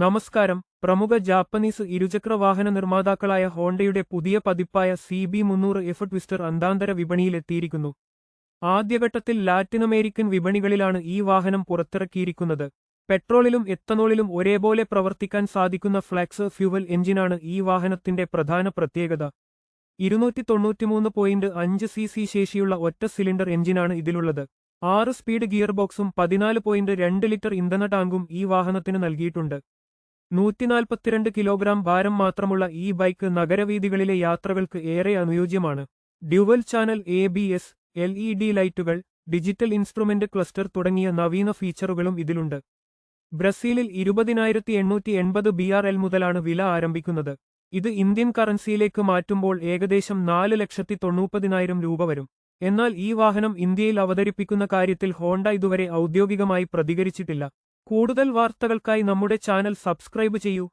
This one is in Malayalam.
നമസ്കാരം. പ്രമുഖ ജാപ്പനീസ് ഇരുചക്ര വാഹന നിർമ്മാതാക്കളായ ഹോണ്ടയുടെ പുതിയ പതിപ്പായ CB300F ട്വിസ്റ്റർ അന്താന്തര വിപണിയിലെത്തിയിരിക്കുന്നു. ആദ്യഘട്ടത്തിൽ ലാറ്റിനമേരിക്കൻ വിപണികളിലാണ് ഈ വാഹനം പുറത്തിറക്കിയിരിക്കുന്നത്. പെട്രോളിലും എത്തനോളിലും ഒരേപോലെ പ്രവർത്തിക്കാൻ സാധിക്കുന്ന ഫ്ലെക്സ് ഫ്യൂവൽ എഞ്ചിനാണ് ഈ വാഹനത്തിന്റെ പ്രധാന പ്രത്യേകത. 293.5 cc ശേഷിയുള്ള ഒറ്റ സിലിണ്ടർ എഞ്ചിനാണ് ഇതിലുള്ളത്. 6 സ്പീഡ് ഗിയർബോക്സും 14.2 ലിറ്റർ ഇന്ധന ടാങ്കും ഈ വാഹനത്തിന് നൽകിയിട്ടുണ്ട്. 142 കിലോഗ്രാം ഭാരം മാത്രമുള്ള ഈ ബൈക്ക് നഗരവീഥികളിലെ യാത്രകൾക്ക് ഏറെ അനുയോജ്യമാണ്. ഡ്യുവൽ ചാനൽ ABS, LED ലൈറ്റുകൾ, ഡിജിറ്റൽ ഇൻസ്ട്രുമെന്റ് ക്ലസ്റ്റർ തുടങ്ങിയ നവീന ഫീച്ചറുകളും ഇതിലുണ്ട്. ബ്രസീലിൽ 20,880 BRL മുതലാണ് വില ആരംഭിക്കുന്നത്. ഇത് ഇന്ത്യൻ കറൻസിയിലേക്ക് മാറ്റുമ്പോൾ ഏകദേശം 4,90,000 രൂപ വരും. എന്നാൽ ഈ വാഹനം ഇന്ത്യയിൽ അവതരിപ്പിക്കുന്ന കാര്യത്തിൽ ഹോണ്ട ഇതുവരെ ഔദ്യോഗികമായി പ്രതികരിച്ചിട്ടില്ല. കൂടുതൽ വാർത്തകൾക്കായി നമ്മുടെ ചാനൽ സബ്സ്ക്രൈബ് ചെയ്യൂ.